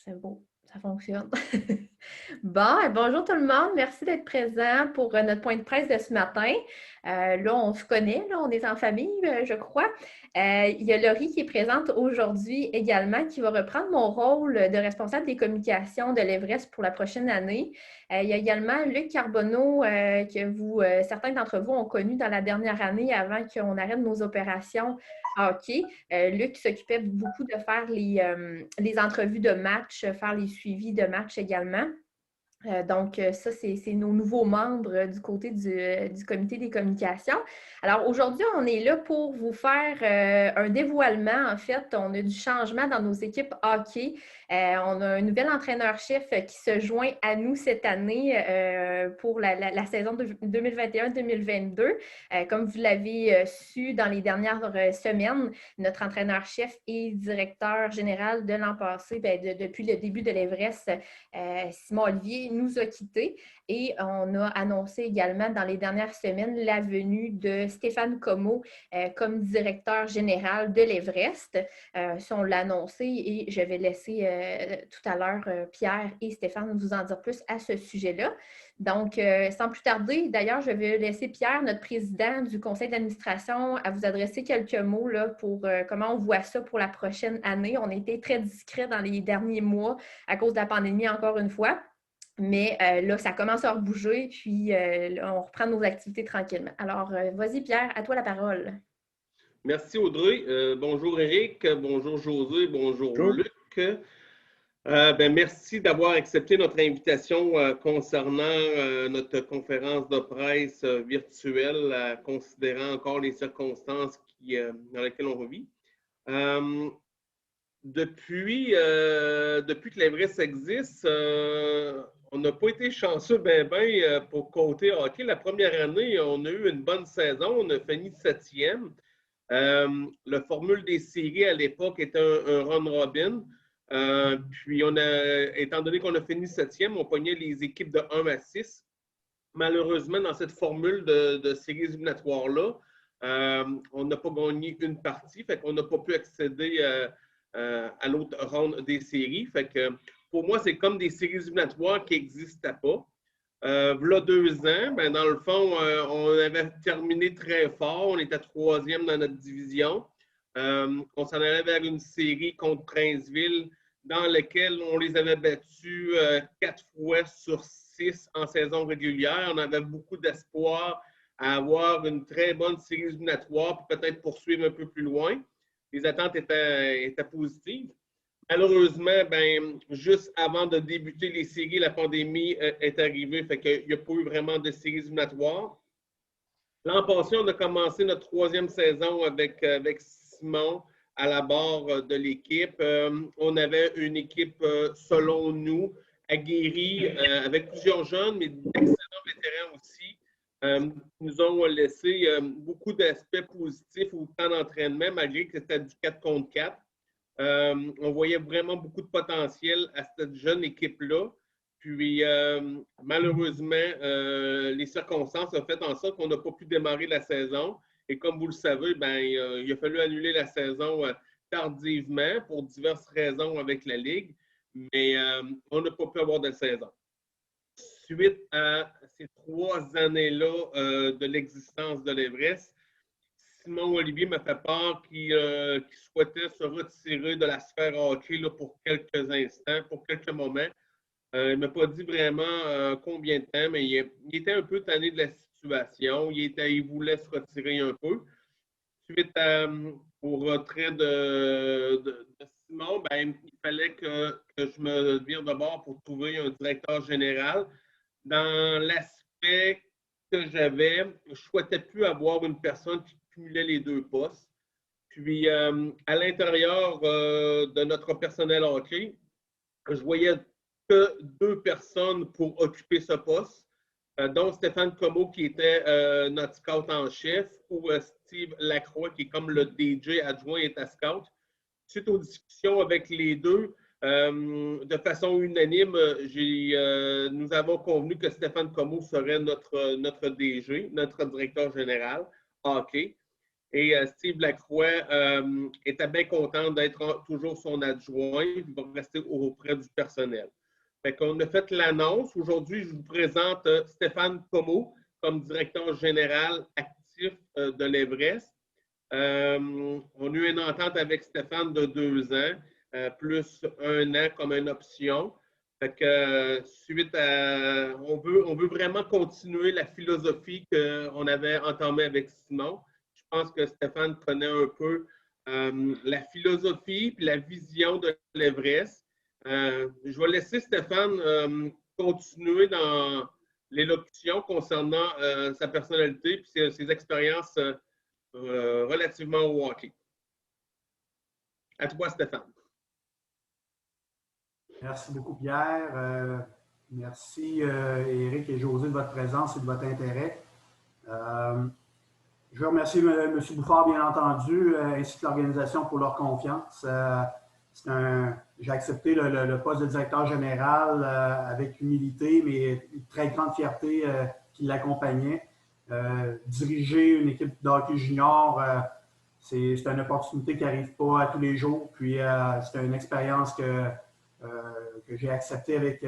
C'est beau, ça fonctionne. Bon, bonjour tout le monde. Merci d'être présent pour notre point de presse de ce matin. Là, on se connaît, là, on est en famille, je crois. Il y a Laurie qui est présente aujourd'hui également, qui va reprendre mon rôle de responsable des communications de l'Everest pour la prochaine année. Il y a également Luc Carbonneau, que certains d'entre vous ont connu dans la dernière année avant qu'on arrête nos opérations hockey. Luc s'occupait beaucoup de faire les entrevues de match, faire les suivis de match également. Donc, ça, c'est nos nouveaux membres du côté du comité des communications. Alors, aujourd'hui, on est là pour vous faire un dévoilement. En fait, on a du changement dans nos équipes hockey. On a un nouvel entraîneur-chef qui se joint à nous cette année pour la saison 2021-2022. Comme vous l'avez su dans les dernières semaines, notre entraîneur-chef et directeur général de l'an passé, depuis le début de l'Everest, Simon Olivier, nous a quittés et on a annoncé également dans les dernières semaines la venue de Stéphane Comeau comme directeur général de l'Everest. Ça, on l'a annoncé et je vais laisser tout à l'heure Pierre et Stéphane vous en dire plus à ce sujet-là. Donc, sans plus tarder, d'ailleurs, je vais laisser Pierre, notre président du conseil d'administration, à vous adresser quelques mots là, pour comment on voit ça pour la prochaine année. On a été très discret dans les derniers mois à cause de la pandémie, encore une fois. Mais là, ça commence à rebouger, puis là, on reprend nos activités tranquillement. Alors, vas-y, Pierre, à toi la parole. Merci, Audrey. Bonjour, Éric. Bonjour, José. Bonjour, Bonjour. Luc. Merci d'avoir accepté notre invitation concernant notre conférence de presse virtuelle, considérant encore les circonstances dans lesquelles on vit. Depuis que l'Everest existe, on n'a pas été chanceux pour côté hockey. La première année, on a eu une bonne saison. On a fini 7e. La formule des séries à l'époque était un run-robin. Puis, étant donné qu'on a fini 7e, on pognait les équipes de 1 à 6. Malheureusement, dans cette formule de séries éliminatoires-là, on n'a pas gagné une partie. Fait qu'on n'a pas pu accéder à l'autre ronde des séries. Fait que pour moi, c'est comme des séries éliminatoires qui n'existaient pas. Là, 2 ans, dans le fond, on avait terminé très fort. On était 3e dans notre division. On s'en allait vers une série contre Princeville dans laquelle on les avait battus 4 fois sur 6 en saison régulière. On avait beaucoup d'espoir à avoir une très bonne série éliminatoire pour peut-être poursuivre un peu plus loin. Les attentes étaient positives. Malheureusement, juste avant de débuter les séries, la pandémie est arrivée, fait qu'il n'y a pas eu vraiment de séries éliminatoires. L'an passé, on a commencé notre 3e saison avec Simon à la barre de l'équipe. On avait une équipe, selon nous, aguerrie, avec plusieurs jeunes, mais d'excellents vétérans aussi. Nous ont laissé beaucoup d'aspects positifs au temps d'entraînement, malgré que c'était du 4 contre 4. On voyait vraiment beaucoup de potentiel à cette jeune équipe-là. Puis, malheureusement, les circonstances ont fait en sorte qu'on n'a pas pu démarrer la saison. Et comme vous le savez, il a fallu annuler la saison tardivement pour diverses raisons avec la Ligue. Mais on n'a pas pu avoir de saison. Suite à ces 3 années-là de l'existence de l'Everest, Simon Olivier m'a fait part qu'il souhaitait se retirer de la sphère hockey là, pour quelques instants, pour quelques moments. Il ne m'a pas dit vraiment combien de temps, mais il était un peu tanné de la situation. Il voulait se retirer un peu. Suite au retrait de Simon, il fallait que je me vire de bord pour trouver un directeur général. Dans l'aspect que j'avais, je ne souhaitais plus avoir une personne qui cumulait les 2 postes. Puis, à l'intérieur de notre personnel hockey, je voyais que 2 personnes pour occuper ce poste, dont Stéphane Comeau, qui était notre scout en chef, ou Steve Lacroix, qui est comme le DJ adjoint et à scout. Suite aux discussions avec les deux, de façon unanime, nous avons convenu que Stéphane Comeau serait notre DG, notre directeur général hockey. Et Steve Lacroix était bien content d'être toujours son adjoint. Il va rester auprès du personnel. Fait qu'on a fait l'annonce. Aujourd'hui, je vous présente Stéphane Comeau comme directeur général actif de l'Everest. On a eu une entente avec Stéphane de 2 ans, plus 1 an comme une option. Fait que suite à, on veut vraiment continuer la philosophie qu'on avait entamée avec Simon. Je pense que Stéphane connaît un peu la philosophie et la vision de l'Everest. Je vais laisser Stéphane continuer dans l'élocution concernant sa personnalité et ses expériences relativement au hockey. À toi, Stéphane. Merci beaucoup, Pierre. Merci, Éric et José, de votre présence et de votre intérêt. Je veux remercier M. Bouffard, bien entendu, ainsi que l'organisation pour leur confiance. J'ai accepté le poste de directeur général avec humilité, mais une très grande fierté qui l'accompagnait. Diriger une équipe de hockey junior, c'est une opportunité qui n'arrive pas à tous les jours. Puis c'est une expérience que j'ai acceptée avec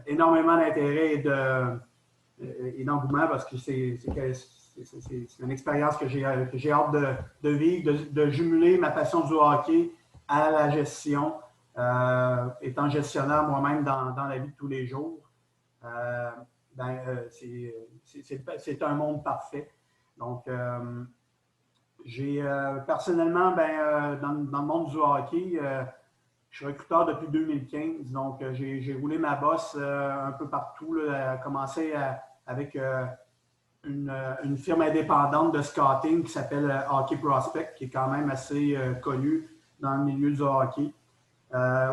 énormément d'intérêt et d'engouement parce que c'est une expérience que j'ai hâte de vivre, de jumeler ma passion du hockey à la gestion, étant gestionnaire moi-même dans la vie de tous les jours. C'est un monde parfait. Donc, personnellement, dans le monde du hockey, je suis recruteur depuis 2015. Donc, j'ai roulé ma bosse un peu partout. Commencé avec une firme indépendante de scouting qui s'appelle Hockey Prospect, qui est quand même assez connue dans le milieu du hockey,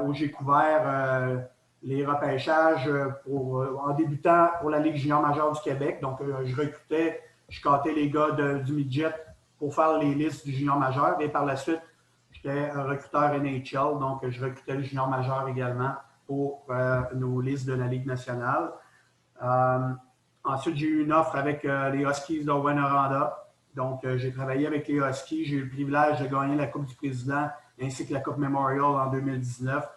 où j'ai couvert les repêchages en débutant pour la Ligue junior majeure du Québec. Donc, je recrutais, je scoutais les gars du midget pour faire les listes du junior majeur. Et par la suite, j'étais un recruteur NHL, donc je recrutais le junior majeur également pour nos listes de la Ligue nationale. Ensuite, j'ai eu une offre avec les Huskies de Rouyn-Noranda. Donc, j'ai travaillé avec les Huskies. J'ai eu le privilège de gagner la Coupe du Président ainsi que la Coupe Memorial en 2019.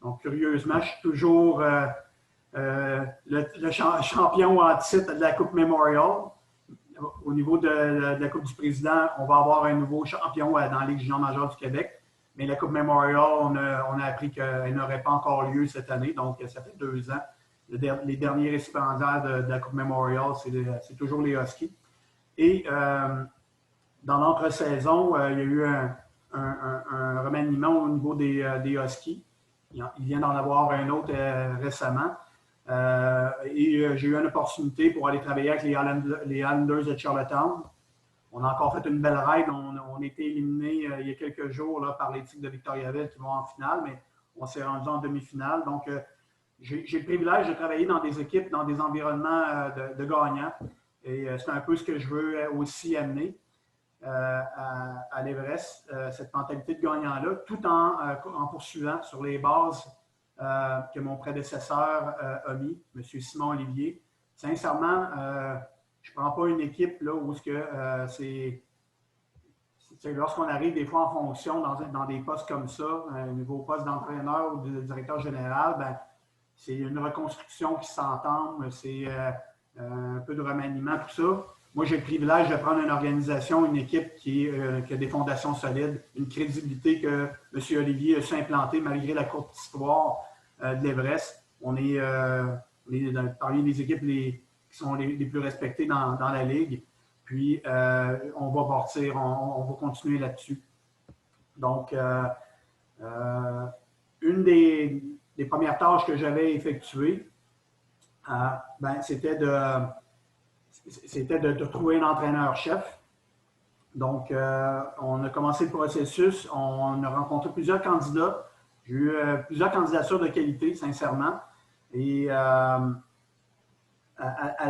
Donc, curieusement, je suis toujours le champion en titre de la Coupe Memorial. Au niveau de la Coupe du Président, on va avoir un nouveau champion dans la Ligue junior majeure du Québec. Mais la Coupe Memorial, on a appris qu'elle n'aurait pas encore lieu cette année. Donc, ça fait 2 ans. Les derniers récipiendaires de la Coupe Memorial, c'est toujours les Huskies. Et dans l'entre-saison, il y a eu un remaniement au niveau des Huskies. Il vient d'en avoir un autre récemment. Et j'ai eu une opportunité pour aller travailler avec les Islanders de Charlottetown. On a encore fait une belle ride. On a été éliminés il y a quelques jours là, par les Tigres de Victoriaville qui vont en finale, mais on s'est rendu en demi-finale. Donc, j'ai le privilège de travailler dans des équipes, dans des environnements de gagnants. Et c'est un peu ce que je veux aussi amener à l'Everest, cette mentalité de gagnant-là, tout en poursuivant sur les bases que mon prédécesseur a mis, M. Simon Olivier. Sincèrement, je ne prends pas une équipe là, où c'est lorsqu'on arrive des fois en fonction dans des postes comme ça, un nouveau poste d'entraîneur ou de directeur général, c'est une reconstruction qui s'entame, c'est un peu de remaniement, tout ça. Moi, j'ai le privilège de prendre une organisation, une équipe qui a des fondations solides, une crédibilité que M. Olivier a su implanter malgré la courte histoire de l'Everest. On est parmi les équipes qui sont les plus respectées dans la Ligue. Puis, on va partir, on va continuer là-dessus. Donc, une des premières tâches que j'avais effectuées, c'était de trouver un entraîneur-chef. Donc, on a commencé le processus. On a rencontré plusieurs candidats. J'ai eu plusieurs candidatures de qualité, sincèrement. Et à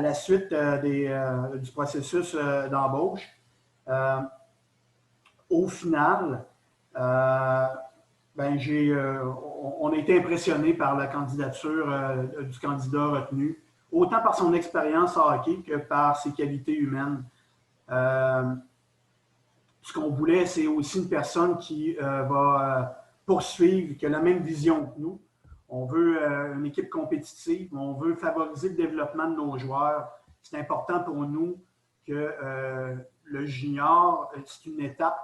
la suite du processus d'embauche, au final, on a été impressionné par la candidature du candidat retenu, autant par son expérience en hockey que par ses qualités humaines. ce qu'on voulait, c'est aussi une personne qui va poursuivre, qui a la même vision que nous. On veut une équipe compétitive, on veut favoriser le développement de nos joueurs. C'est important pour nous que le junior, c'est une étape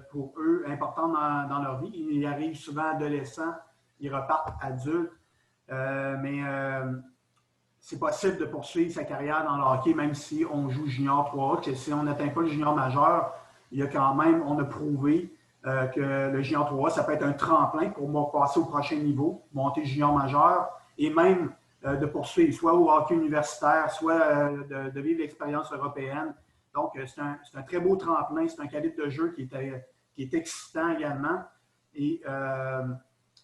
pour eux importante dans leur vie. Ils arrivent souvent adolescents, ils repartent adultes, mais c'est possible de poursuivre sa carrière dans le hockey, même si on joue junior 3A, que si on n'atteint pas le junior majeur, il y a quand même, on a prouvé que le junior 3A, ça peut être un tremplin pour passer au prochain niveau, monter junior majeur, et même de poursuivre, soit au hockey universitaire, soit de vivre l'expérience européenne. Donc, c'est un très beau tremplin, c'est un calibre de jeu qui est excitant également. Et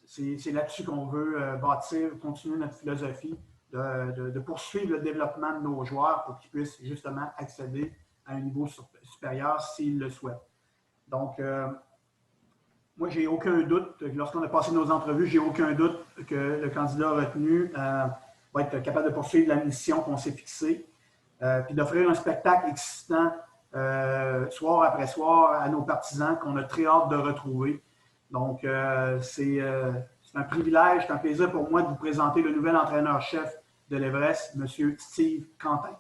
c'est là-dessus qu'on veut bâtir, continuer notre philosophie de poursuivre le développement de nos joueurs pour qu'ils puissent justement accéder à un niveau supérieur s'ils le souhaitent. Donc, moi, j'ai aucun doute, lorsqu'on a passé nos entrevues, j'ai aucun doute que le candidat retenu va être capable de poursuivre la mission qu'on s'est fixée, puis d'offrir un spectacle excitant soir après soir à nos partisans qu'on a très hâte de retrouver. Donc, c'est un privilège, c'est un plaisir pour moi de vous présenter le nouvel entraîneur-chef de l'Everest, M. Steve Quentin.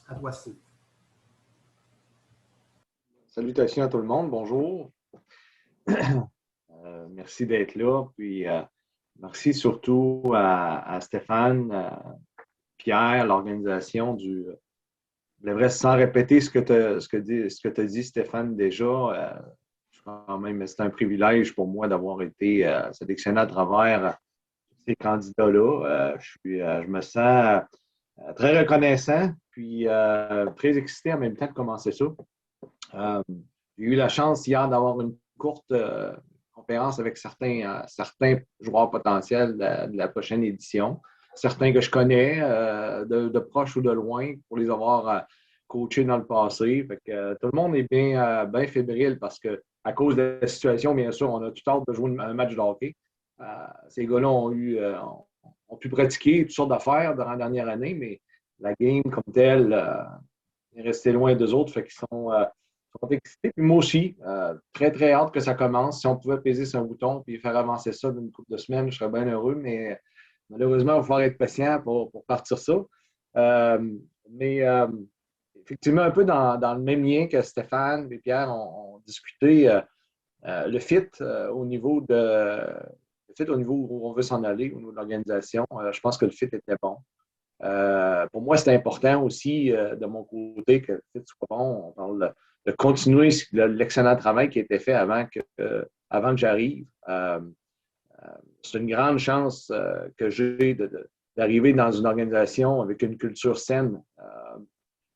À toi, Steve. Salutations à tout le monde, bonjour. Merci d'être là. Puis, merci surtout à Stéphane, Pierre, l'organisation du l'Everest. Sans répéter ce que tu as dit, Stéphane, déjà, quand même, c'est un privilège pour moi d'avoir été sélectionné à travers ces candidats-là. Je me sens très reconnaissant, puis très excité en même temps de commencer ça. J'ai eu la chance hier d'avoir une courte conférence avec certains joueurs potentiels de la prochaine édition. Certains que je connais, de proche ou de loin, pour les avoir coachés dans le passé. Fait que, tout le monde est bien fébrile parce que, à cause de la situation, bien sûr, on a tout hâte de jouer un match de hockey. Ces gars-là ont pu pratiquer toutes sortes d'affaires durant la dernière année, mais la game comme telle est restée loin d'eux autres. Fait qu'ils sont excités. Puis moi aussi, très, très hâte que ça commence. Si on pouvait peser sur un bouton et faire avancer ça d'une couple de semaines, je serais bien heureux, mais malheureusement, il va falloir être patient pour partir ça. Mais effectivement, un peu dans le même lien que Stéphane et Pierre ont discuté, le fit au niveau où on veut s'en aller, au niveau de l'organisation, je pense que le fit était bon. Pour moi, c'est important aussi, de mon côté, que le fit soit bon. On parle de continuer l'excellent travail qui a été fait avant que j'arrive. C'est une grande chance que j'ai d'arriver dans une organisation avec une culture saine.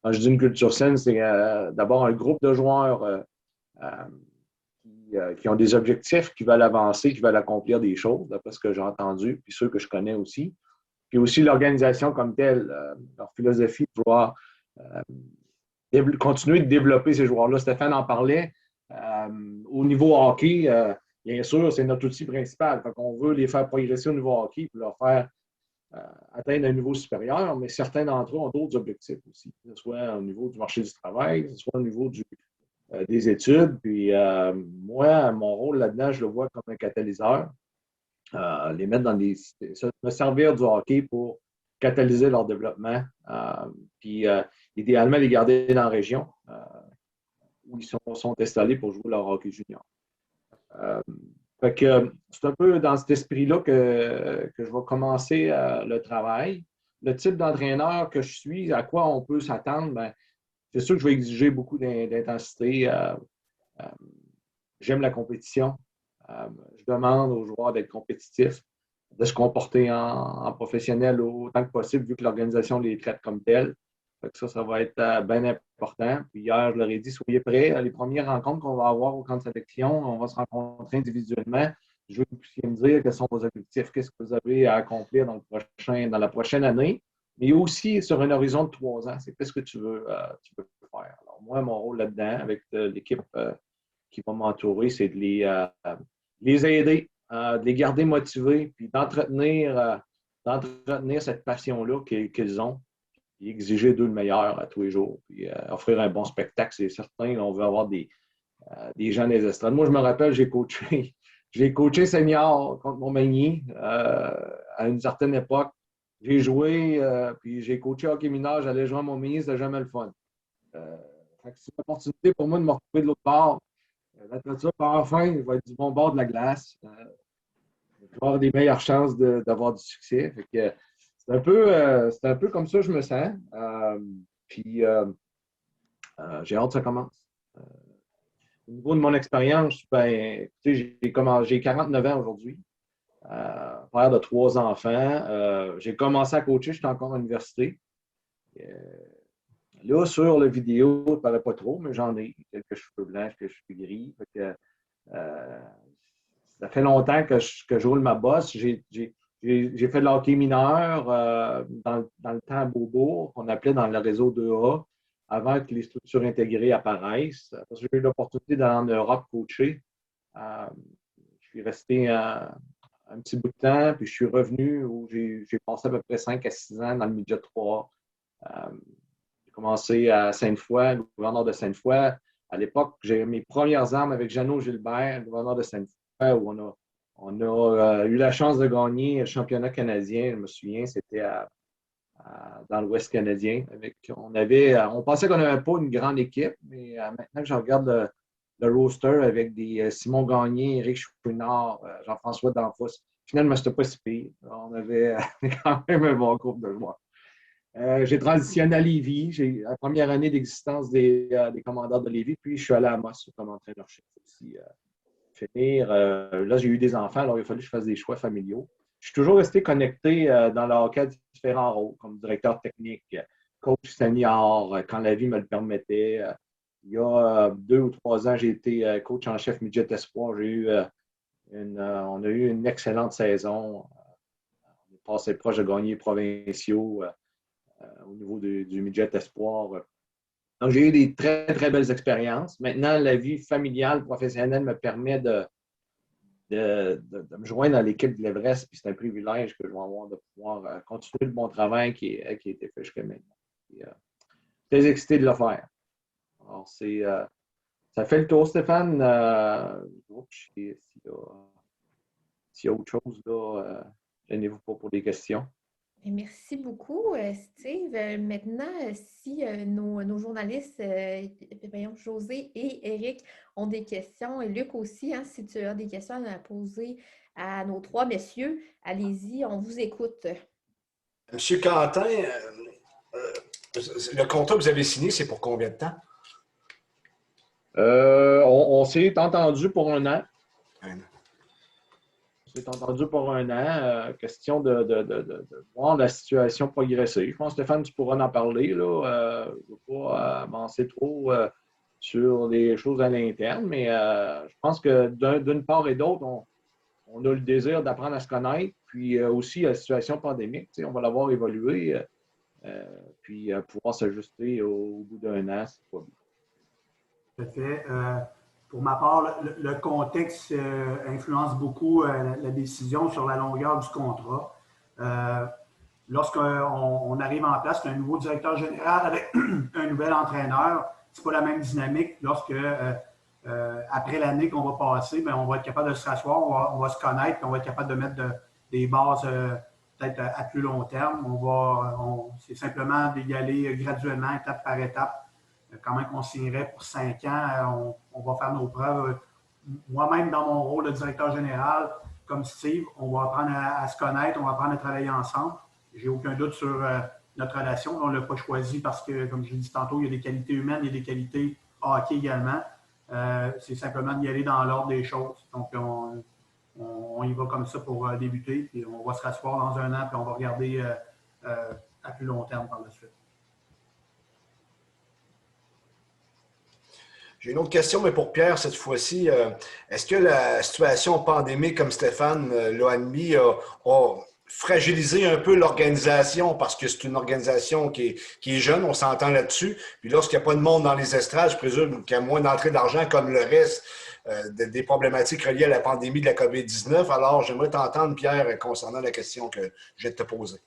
Quand je dis une culture saine, c'est d'abord un groupe de joueurs qui ont des objectifs, qui veulent avancer, qui veulent accomplir des choses, d'après ce que j'ai entendu, puis ceux que je connais aussi. Puis aussi l'organisation comme telle, leur philosophie de vouloir continuer de développer ces joueurs-là. Stéphane en parlait. Au niveau hockey, bien sûr, c'est notre outil principal. Fait qu'on veut les faire progresser au niveau hockey pour leur faire atteindre un niveau supérieur, mais certains d'entre eux ont d'autres objectifs aussi, que ce soit au niveau du marché du travail, que ce soit au niveau des études. Puis moi, mon rôle là-dedans, je le vois comme un catalyseur. Les mettre me servir du hockey pour catalyser leur développement. Puis idéalement, les garder dans la région où ils sont installés pour jouer leur hockey junior. Fait que c'est un peu dans cet esprit-là que je vais commencer le travail. Le type d'entraîneur que je suis, à quoi on peut s'attendre, ben, c'est sûr que je vais exiger beaucoup d'intensité. J'aime la compétition. Je demande aux joueurs d'être compétitifs, de se comporter en professionnel autant que possible, vu que l'organisation les traite comme tels. Fait que ça va être bien important. Puis hier, je leur ai dit, soyez prêts. Les premières rencontres qu'on va avoir au camp de sélection, on va se rencontrer individuellement. Je veux que vous puissiez me dire quels sont vos objectifs, qu'est-ce que vous avez à accomplir dans la prochaine année, mais aussi sur un horizon de 3 ans. C'est qu'est-ce que tu veux faire. Alors, moi, mon rôle là-dedans, avec l'équipe qui va m'entourer, c'est de les aider, de les garder motivés, puis d'entretenir cette passion-là qu'ils ont. puis exiger d'eux le meilleur à tous les jours, puis offrir un bon spectacle, c'est certain. On veut avoir des gens des estrades. Moi, je me rappelle, j'ai coaché senior contre Montmagny à une certaine époque. J'ai joué, puis j'ai coaché hockey mineur, j'allais jouer à Montmagny, c'était jamais le fun. C'est une opportunité pour moi de me retrouver de l'autre bord. L'athlète, enfin, il va être du bon bord de la glace. Il va avoir des meilleures chances d'avoir du succès. Fait que, c'est un peu comme ça que je me sens. Puis j'ai hâte que ça commence. Au niveau de mon expérience, ben, j'ai 49 ans aujourd'hui. Père de 3 enfants. J'ai commencé à coacher, j'étais encore à l'université. Là, sur la vidéo, ça ne paraît pas trop, mais j'en ai quelques cheveux blancs, quelques cheveux gris. Ça fait longtemps que je roule ma bosse. J'ai fait de l'hockey mineur dans le temps à Beaubourg, qu'on appelait dans le réseau 2A, avant que les structures intégrées apparaissent. Parce que j'ai eu l'opportunité d'aller en Europe coacher. Je suis resté un petit bout de temps, puis je suis revenu où j'ai passé à peu près 5 à 6 ans dans le midget 3. J'ai commencé à Sainte-Foy, le gouverneur de Sainte-Foy. À l'époque, j'ai mes premières armes avec Jeannot Gilbert, le gouverneur de Sainte-Foy, où on a eu la chance de gagner le championnat canadien. Je me souviens, c'était dans l'Ouest canadien. On pensait qu'on n'avait pas une grande équipe, mais maintenant que je regarde le roster avec des Simon Gagné, Éric Chouinard, Jean-François Danfos, finalement, c'était pas si pire. On avait quand même un bon groupe de joueurs. J'ai transitionné à Lévis. J'ai la première année d'existence des commandeurs de Lévis, puis je suis allé à Amos comme entraîneur-chef aussi. Finir. Là, j'ai eu des enfants, alors il a fallu que je fasse des choix familiaux. Je suis toujours resté connecté dans le hockey à différents rôles, comme directeur technique, coach senior, quand la vie me le permettait. Il y a 2 ou 3 ans, j'ai été coach en chef midget espoir. On a eu une excellente saison. On est passé proche de gagner les provinciaux au niveau du midget espoir. Donc, j'ai eu des très, très belles expériences. Maintenant, la vie familiale, professionnelle me permet de me joindre dans l'équipe de l'Everest, puis c'est un privilège que je vais avoir de pouvoir continuer le bon travail qui a été fait jusqu'à maintenant. Puis, très excité de le faire. Alors, ça fait le tour, Stéphane. S'il y a autre chose, là, gênez-vous pas pour des questions. Merci beaucoup, Steve. Maintenant, si nos journalistes, José et Éric, ont des questions, et Luc aussi, hein, si tu as des questions à poser à nos 3 messieurs, allez-y, on vous écoute. Monsieur Quentin, le contrat que vous avez signé, c'est pour combien de temps? On s'est entendu pour 1 an. C'est entendu pour 1 an. Question de voir la situation progresser. Je pense, Stéphane, tu pourras en parler. Là. Je ne veux pas avancer trop sur les choses à l'interne, mais je pense que d'une part et d'autre, on a le désir d'apprendre à se connaître, puis aussi la situation pandémique. On va l'avoir évolué, puis pouvoir s'ajuster au bout d'1 an, c'est pas bien. Tout à fait. Pour ma part, le contexte influence beaucoup la décision sur la longueur du contrat. Lorsqu'on arrive en place, un nouveau directeur général avec un nouvel entraîneur, ce n'est pas la même dynamique. Lorsque, après l'année qu'on va passer, bien, on va être capable de se rasseoir, on va se connaître, puis on va être capable de mettre des bases peut-être à plus long terme. C'est simplement d'y aller graduellement, étape par étape. Comment on signerait pour 5 ans, on va faire nos preuves. Moi-même, dans mon rôle de directeur général, comme Steve, on va apprendre à se connaître, on va apprendre à travailler ensemble. J'ai aucun doute sur notre relation. On ne l'a pas choisi parce que, comme je l'ai dit tantôt, il y a des qualités humaines, il y a des qualités hockey également. C'est simplement d'y aller dans l'ordre des choses. Donc, on y va comme ça pour débuter. Puis on va se rasseoir dans 1 an, puis on va regarder à plus long terme par la suite. J'ai une autre question, mais pour Pierre, cette fois-ci. Est-ce que la situation pandémique, comme Stéphane l'a admis, a fragilisé un peu l'organisation? Parce que c'est une organisation qui est jeune, on s'entend là-dessus. Puis lorsqu'il n'y a pas de monde dans les estrades, je présume qu'il y a moins d'entrée d'argent comme le reste des problématiques reliées à la pandémie de la COVID-19. Alors, j'aimerais t'entendre, Pierre, concernant la question que je vais te poser.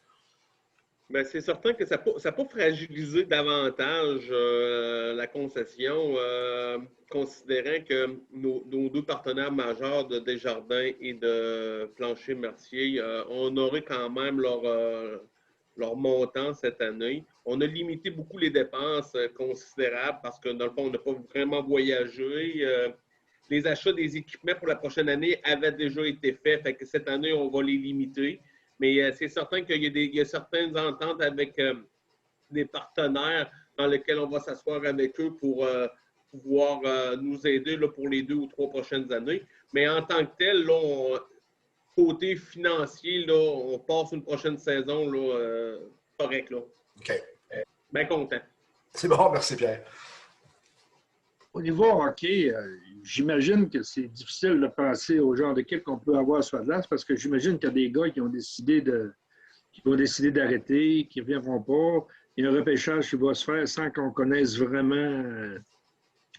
Ben, c'est certain que ça n'a pas fragilisé davantage la concession, considérant que nos deux partenaires majeurs de Desjardins et de Plancher-Mercier, on aurait quand même leur montant cette année. On a limité beaucoup les dépenses considérables parce que, dans le fond, on n'a pas vraiment voyagé. Les achats des équipements pour la prochaine année avaient déjà été faits, fait que cette année, on va les limiter. Mais c'est certain qu'il y a certaines ententes avec des partenaires dans lesquels on va s'asseoir avec eux pour pouvoir nous aider là, pour les 2 ou 3 prochaines années. Mais en tant que tel, là, côté financier, là, on passe une prochaine saison là, correct. Là. OK. Bien content. C'est bon, merci Pierre. Au niveau hockey, j'imagine que c'est difficile de penser au genre d'équipe qu'on peut avoir sur la glace parce que j'imagine qu'il y a des gars qui vont décider d'arrêter, qui ne reviendront pas. Il y a un repêchage qui va se faire sans qu'on connaisse vraiment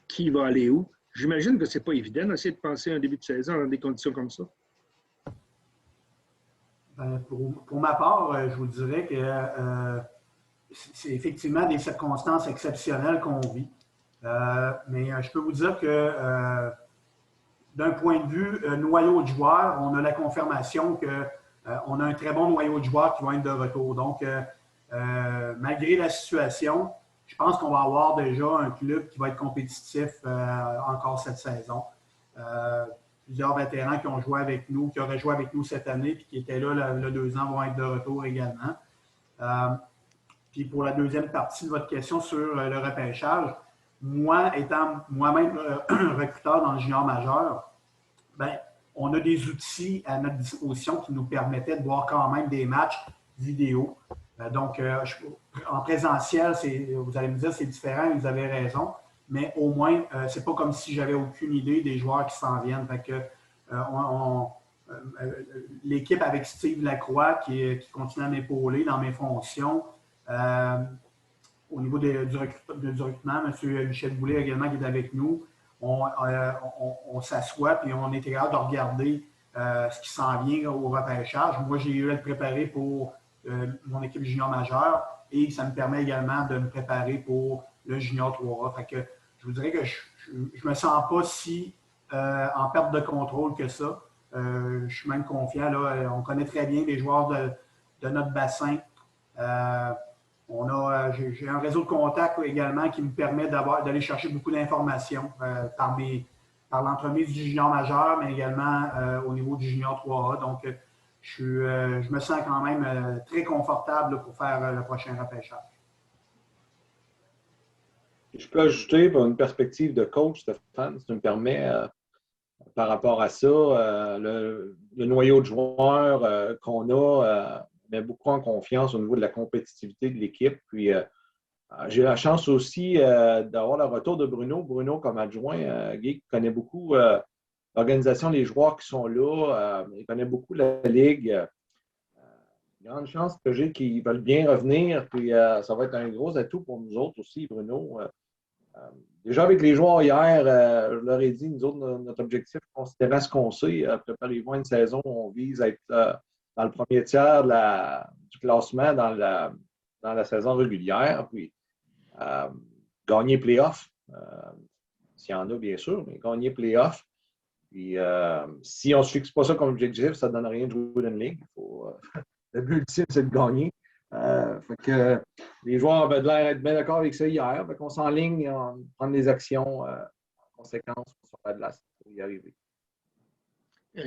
qui va aller où. J'imagine que ce n'est pas évident d'essayer de penser un début de saison dans des conditions comme ça. Pour ma part, je vous dirais que c'est effectivement des circonstances exceptionnelles qu'on vit. Mais je peux vous dire que d'un point de vue noyau de joueurs, on a la confirmation qu'on a un très bon noyau de joueurs qui vont être de retour. Donc, malgré la situation, je pense qu'on va avoir déjà un club qui va être compétitif encore cette saison. Plusieurs vétérans qui ont joué avec nous, qui auraient joué avec nous cette année et qui étaient là le 2 ans vont être de retour également. Puis pour la deuxième partie de votre question sur le repêchage, moi, étant moi-même recruteur dans le junior majeur, ben, on a des outils à notre disposition qui nous permettaient de voir quand même des matchs vidéo. Donc, en présentiel, vous allez me dire c'est différent, vous avez raison, mais au moins, c'est pas comme si j'avais aucune idée des joueurs qui s'en viennent. Fait que, l'équipe avec Steve Lacroix qui continue à m'épauler dans mes fonctions, au niveau du recrutement, M. Michel Boulay également qui est avec nous, on s'assoit et on est capable de regarder ce qui s'en vient au repêchage. Moi, j'ai eu à le préparer pour mon équipe junior majeure et ça me permet également de me préparer pour le junior 3A. Fait que je vous dirais que je ne me sens pas si en perte de contrôle que ça. Je suis même confiant. Là, on connaît très bien les joueurs de notre bassin. J'ai un réseau de contacts également qui me permet d'aller chercher beaucoup d'informations par l'entremise du junior majeur, mais également au niveau du junior 3A. Donc, je me sens quand même très confortable pour faire le prochain repêchage. Je peux ajouter une perspective de coach, Stéphane, si tu me permets, par rapport à ça, le noyau de joueurs qu'on a met beaucoup en confiance au niveau de la compétitivité de l'équipe. Puis, j'ai la chance aussi d'avoir le retour de Bruno. Bruno, comme adjoint, Guy, qui connaît beaucoup l'organisation des joueurs qui sont là. Il connaît beaucoup la Ligue. Grande chance que j'ai qu'ils veulent bien revenir. Puis, ça va être un gros atout pour nous autres aussi, Bruno. Déjà, avec les joueurs hier, je leur ai dit, nous autres, notre objectif, considérant ce qu'on sait, préparez-vous à une saison où on vise à être dans le premier tiers du classement dans la saison régulière, puis gagner play-off, s'il y en a, bien sûr, mais gagner play-off. Puis si on ne se fixe pas ça comme objectif, ça ne donne rien de jouer dans une ligue. Le but ultime, c'est de gagner. Fait que les joueurs avaient l'air d'être bien d'accord avec ça hier. Fait qu'on s'enligne, on prend des actions en conséquence sur la glace pour y arriver.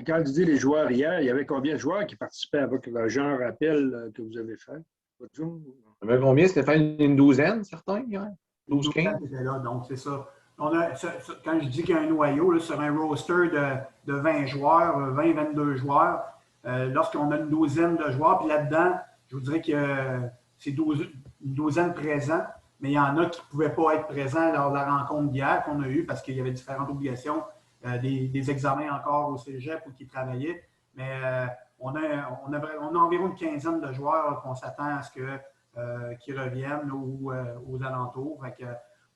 Quand tu dis les joueurs hier, il y avait combien de joueurs qui participaient avec le genre rappel que vous avez fait? Il y avait combien? Stéphane, une douzaine, certains hier? 12-15? Là, donc, c'est ça. Quand je dis qu'il y a un noyau, là, sur un roster de 20 joueurs, 20-22 joueurs, lorsqu'on a une douzaine de joueurs, puis là-dedans, je vous dirais que c'est une douzaine présents, mais il y en a qui ne pouvaient pas être présents lors de la rencontre d'hier qu'on a eue parce qu'il y avait différentes obligations, des examens encore au cégep ou qui travaillaient. Mais on a environ une quinzaine de joueurs qu'on s'attend à ce qu'ils reviennent ou aux alentours. Fait que,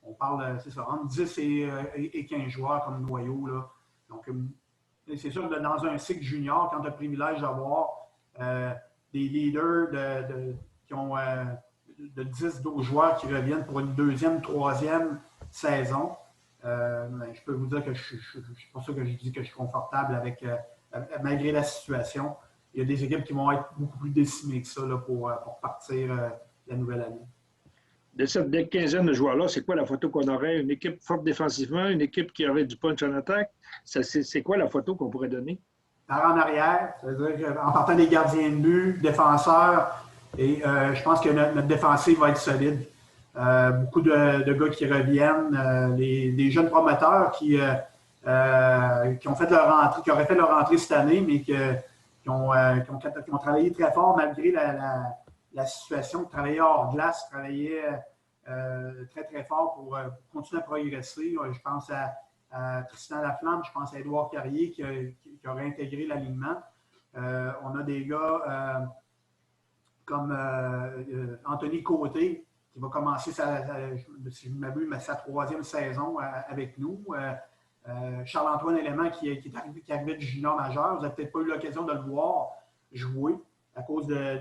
on parle, c'est ça, entre 10 et 15 joueurs comme noyau. Là. Donc, c'est sûr que dans un cycle junior, quand tu as le privilège d'avoir des leaders qui ont de 10-12 joueurs qui reviennent pour une deuxième, troisième saison. Je peux vous dire que c'est pour ça que je dis que je suis confortable avec, malgré la situation. Il y a des équipes qui vont être beaucoup plus décimées que ça là, pour partir la nouvelle année. De cette quinzaine de joueurs-là, c'est quoi la photo qu'on aurait? Une équipe forte défensivement, une équipe qui aurait du punch en attaque? C'est quoi la photo qu'on pourrait donner? Par en arrière, c'est-à-dire en partant des gardiens de but, défenseurs, et je pense que notre défensive va être solide. Beaucoup de gars qui reviennent, des jeunes promoteurs qui ont fait leur entrée, qui auraient fait leur entrée cette année, mais qui ont travaillé très fort malgré la situation, travailler hors glace, travailler très, très fort pour continuer à progresser. Je pense à Tristan Laflamme, je pense à Édouard Carrier qui aurait intégré l'alignement. On a des gars comme Anthony Côté qui va commencer, si je ne m'abuse, sa troisième saison avec nous. Charles-Antoine Élément qui arrivait du junior majeur. Vous n'avez peut-être pas eu l'occasion de le voir jouer à cause de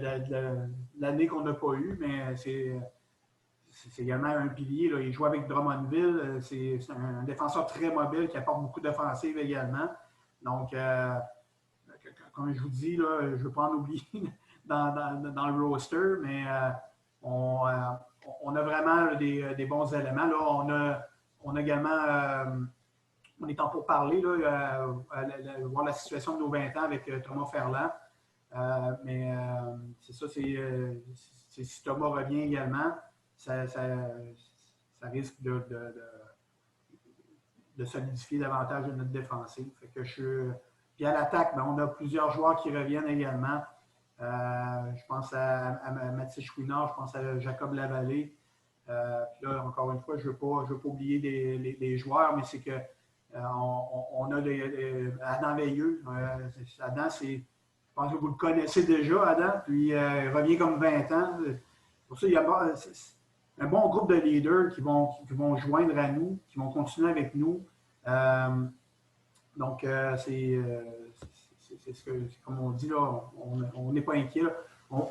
l'année qu'on n'a pas eue, mais c'est également un pilier. Là. Il joue avec Drummondville. C'est un défenseur très mobile qui apporte beaucoup d'offensive également. Donc, comme je vous dis, là, je ne veux pas en oublier dans le roster, mais on a vraiment des bons éléments. Là, on a également, on est en pourparlers, voir la situation de nos 20 ans avec Thomas Ferland. Mais c'est ça, si Thomas revient également, ça risque de solidifier davantage notre défensive. Puis à l'attaque, on a plusieurs joueurs qui reviennent également. Je pense à Mathis Chouinard, je pense à Jacob Lavallée. Puis là, encore une fois, je ne veux pas oublier les joueurs, mais c'est que on a Adam Veilleux. Adam, je pense que vous le connaissez déjà, Adam, puis il revient comme 20 ans. Pour ça, il y a un bon groupe de leaders qui vont joindre à nous, qui vont continuer avec nous. Donc, c'est comme on dit, là, on n'est pas inquiet.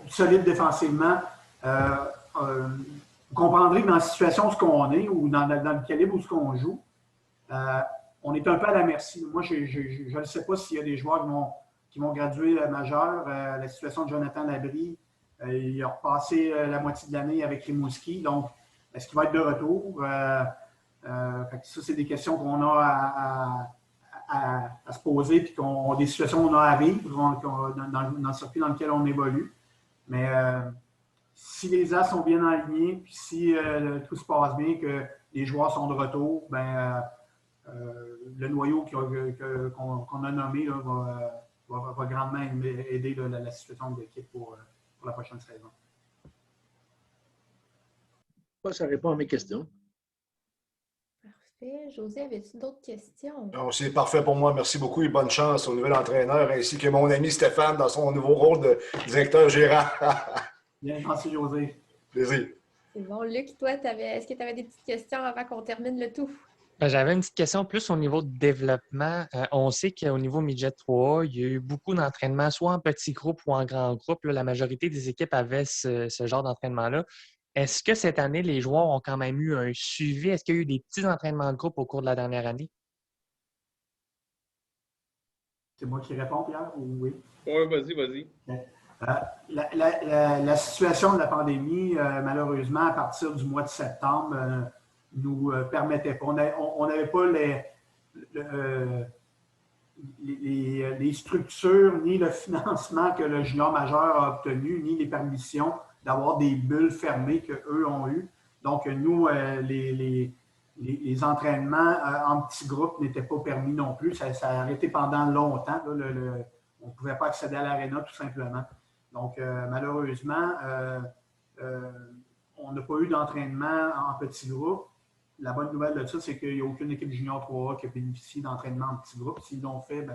Solide défensivement. Vous comprendrez que dans la situation où on est, ou dans le calibre où on joue, on est un peu à la merci. Moi, je ne sais pas s'il y a des joueurs qui vont graduer majeur. La situation de Jonathan Labrie, il a repassé la moitié de l'année avec Rimouski. Donc, est-ce qu'il va être de retour? Ça, c'est des questions qu'on a à se poser, puis des situations qu'on a à vivre dans le circuit dans lequel on évolue. Mais si les As sont bien alignés, puis si tout se passe bien, que les joueurs sont de retour, le noyau qu'on a nommé là, va grandement aider la situation de l'équipe pour la prochaine saison. Ça répond à mes questions. Parfait. José, avais-tu d'autres questions? C'est parfait pour moi. Merci beaucoup et bonne chance au nouvel entraîneur ainsi que mon ami Stéphane dans son nouveau rôle de directeur gérant. Bien, merci José. Plaisir. C'est bon. Luc, toi, est-ce que tu avais des petites questions avant qu'on termine le tout? J'avais une petite question plus au niveau de développement. On sait qu'au niveau Midget 3, il y a eu beaucoup d'entraînements, soit en petits groupes ou en grands groupes. Là, la majorité des équipes avaient ce genre d'entraînement-là. Est-ce que cette année, les joueurs ont quand même eu un suivi? Est-ce qu'il y a eu des petits entraînements de groupe au cours de la dernière année? C'est moi qui réponds, Pierre, ou oui? Oui, vas-y. La situation de la pandémie, malheureusement, à partir du mois de septembre, nous permettait pas. On n'avait pas les structures, ni le financement que le junior majeur a obtenu, ni les permissions d'avoir des bulles fermées qu'eux ont eues. Donc, nous, les entraînements en petits groupes n'étaient pas permis non plus. Ça a arrêté pendant longtemps. Là, on ne pouvait pas accéder à l'aréna tout simplement. Donc, malheureusement, on n'a pas eu d'entraînement en petits groupes. La bonne nouvelle de ça, c'est qu'il n'y a aucune équipe junior 3A qui a bénéficié d'entraînement en petits groupes. S'ils l'ont fait,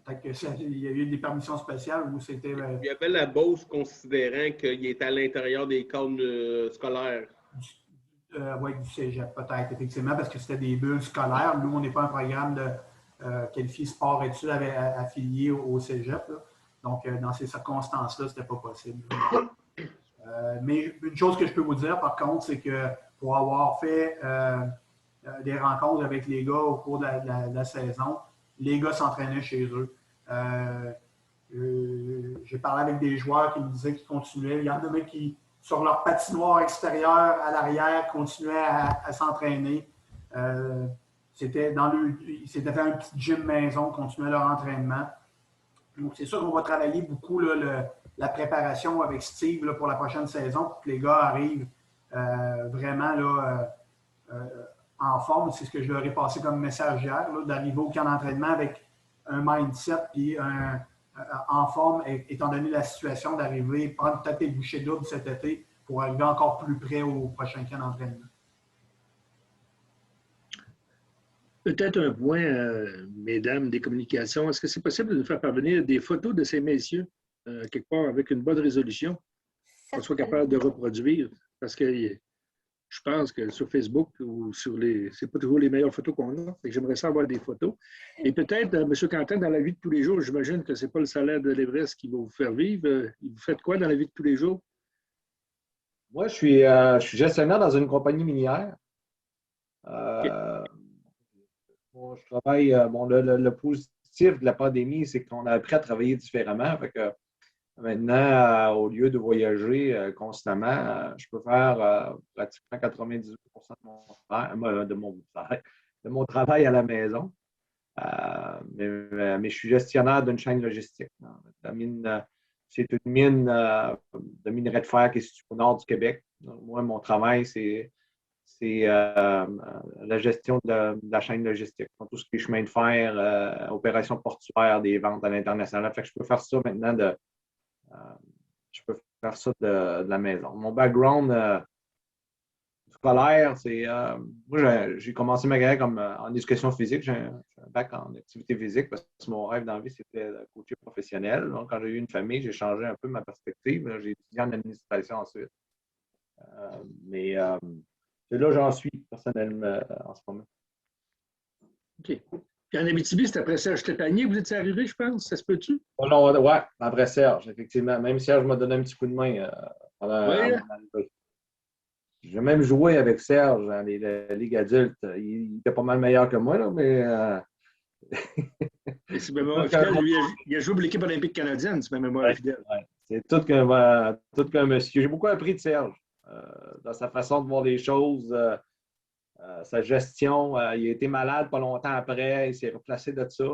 peut-être qu'il y a eu des permissions spéciales où c'était... Il y avait la Beauce considérant qu'il était à l'intérieur des cadres scolaires. Oui, du cégep, peut-être, effectivement, parce que c'était des bulles scolaires. Nous, on n'est pas un programme de qualifié sport-études affilié au cégep. Là. Donc, dans ces circonstances-là, ce n'était pas possible. Mais une chose que je peux vous dire, par contre, c'est que pour avoir fait des rencontres avec les gars au cours de la saison, les gars s'entraînaient chez eux. J'ai parlé avec des joueurs qui me disaient qu'ils continuaient. Il y en avait qui, sur leur patinoire extérieure à l'arrière, continuaient à s'entraîner. Ils s'étaient fait un petit gym maison, continuaient leur entraînement. Donc, c'est sûr qu'on va travailler beaucoup là, la préparation avec Steve là, pour la prochaine saison pour que les gars arrivent vraiment là, en forme. C'est ce que je leur ai passé comme message hier, d'arriver au camp d'entraînement avec un mindset et en forme, étant donné la situation, d'arriver, prendre peut-être des bouchées doubles cet été pour arriver encore plus près au prochain camp d'entraînement. Peut-être un point, mesdames, des communications. Est-ce que c'est possible de nous faire parvenir des photos de ces messieurs, quelque part, avec une bonne résolution, qu'on soit capable de reproduire? Parce que je pense que sur Facebook ou sur c'est pas toujours les meilleures photos qu'on a. J'aimerais ça avoir des photos. Et peut-être, M. Quentin, dans la vie de tous les jours, j'imagine que ce n'est pas le salaire de l'Everest qui va vous faire vivre. Vous faites quoi dans la vie de tous les jours? Moi, je suis gestionnaire dans une compagnie minière. Je travaille. Le positif de la pandémie, c'est qu'on a appris à travailler différemment. Fait que maintenant, au lieu de voyager constamment, je peux faire pratiquement 98 de mon travail à la maison. Mais je suis gestionnaire d'une chaîne logistique. La mine, c'est une mine de minerai de fer qui est située au nord du Québec. Donc, moi, mon travail, c'est la gestion de la chaîne logistique. Donc, tout ce qui est chemin de fer, opérations portuaires, des ventes à l'international. Fait que je peux faire ça maintenant je peux faire ça de la maison. Mon background scolaire, c'est moi, j'ai commencé ma carrière comme en éducation physique. J'ai un bac en activité physique parce que mon rêve dans la vie, c'était de coacher professionnel. Donc, quand j'ai eu une famille, j'ai changé un peu ma perspective. J'ai étudié en administration ensuite. Mais c'est là où j'en suis personnellement en ce moment. OK. Puis en Abitibi, c'est après Serge Trépanier, vous étiez arrivé, je pense. Ça se peut-tu? Oh non, ouais, après Serge, effectivement. Même Serge m'a donné un petit coup de main pendant mon arrivée. J'ai même joué avec Serge dans les ligues adultes. Il était pas mal meilleur que moi, là, mais. C'est mémoire fidèle. Lui, il a joué pour l'équipe olympique canadienne, c'est ma mémoire fidèle. Ouais. C'est tout qu'un monsieur. J'ai beaucoup appris de Serge dans sa façon de voir les choses. Sa gestion, il a été malade pas longtemps après, il s'est replacé de ça.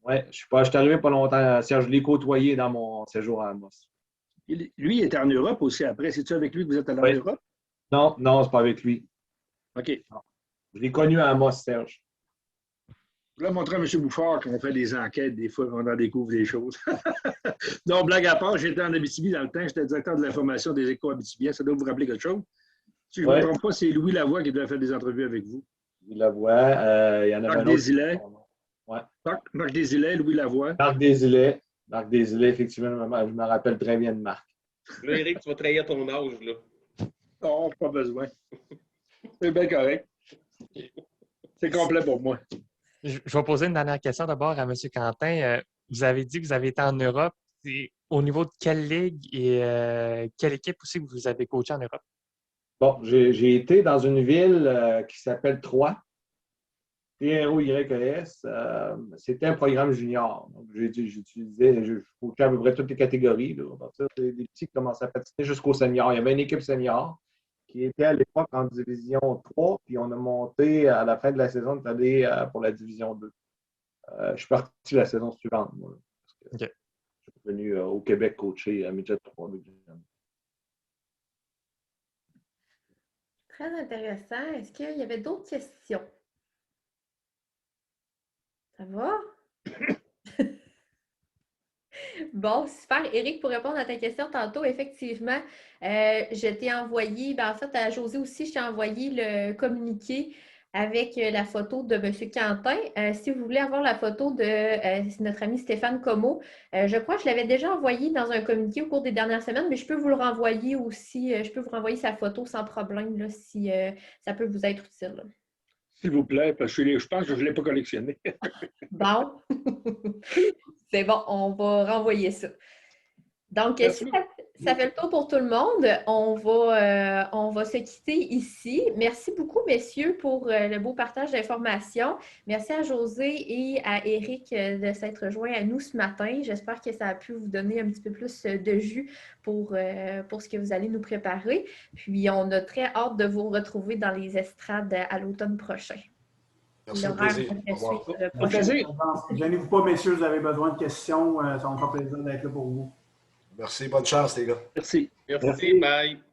Ouais, je suis arrivé pas longtemps. Serge, je l'ai côtoyé dans mon séjour à Amos. Lui, il était en Europe aussi après. C'est-tu avec lui que vous êtes allé en Europe? Non, c'est pas avec lui. OK. Non. Je l'ai connu à Amos, Serge. Je voulais montrer à M. Bouchard qu'on fait des enquêtes, des fois, on en découvre des choses. Non, blague à part, j'étais en Abitibi dans le temps, j'étais directeur de l'information des Échos abitibiens. Ça doit vous rappeler quelque chose? Si je ne me trompe pas, c'est Louis Lavoie qui devait faire des entrevues avec vous. Louis Lavoie, il y en avait Marc un autre. Desilets. Ouais. Marc Desilets, Louis Lavoie. Marc Desilets, effectivement, je me rappelle très bien de Marc. Là, Éric, tu vas trahir ton âge, là. Non, pas besoin. C'est bien correct. C'est complet pour moi. Je vais poser une dernière question d'abord à M. Quentin. Vous avez dit que vous avez été en Europe. Au niveau de quelle ligue et quelle équipe aussi que vous avez coaché en Europe? Bon, j'ai été dans une ville qui s'appelle Troyes, Troyes. C'était un programme junior. Donc, je coachais à peu près toutes les catégories. Là. À partir des petits qui commençaient à patiner jusqu'au senior. Il y avait une équipe senior qui était à l'époque en division 3, puis on a monté à la fin de la saison, on est allé pour la division 2. Je suis parti la saison suivante, moi. Parce que je suis venu au Québec coacher à Midget 3. Très intéressant. Est-ce qu'il y avait d'autres questions? Ça va? Bon, super. Éric, pour répondre à ta question tantôt, effectivement, je t'ai envoyé, en fait, à Josée aussi, je t'ai envoyé le avec la photo de M. Quentin. Si vous voulez avoir la photo de notre ami Stéphane Comeau, je crois que je l'avais déjà envoyé dans un communiqué au cours des dernières semaines, mais je peux vous le renvoyer aussi. Je peux vous renvoyer sa photo sans problème là, si ça peut vous être utile. Là. S'il vous plaît, parce que je pense que je ne l'ai pas collectionné. Bon. C'est bon, on va renvoyer ça. Donc, Merci. si ça fait le tour pour tout le monde, on va se quitter ici. Merci beaucoup, messieurs, pour le beau partage d'informations. Merci à José et à Éric de s'être joints à nous ce matin. J'espère que ça a pu vous donner un petit peu plus de jus pour ce que vous allez nous préparer. Puis, on a très hâte de vous retrouver dans les estrades à l'automne prochain. Merci, au plaisir. Au revoir. Au plaisir. Gênez-vous pas, messieurs, vous avez besoin de questions. Ça va me faire plaisir d'être là pour vous. Merci, bonne chance, les gars. Merci. Merci, bye.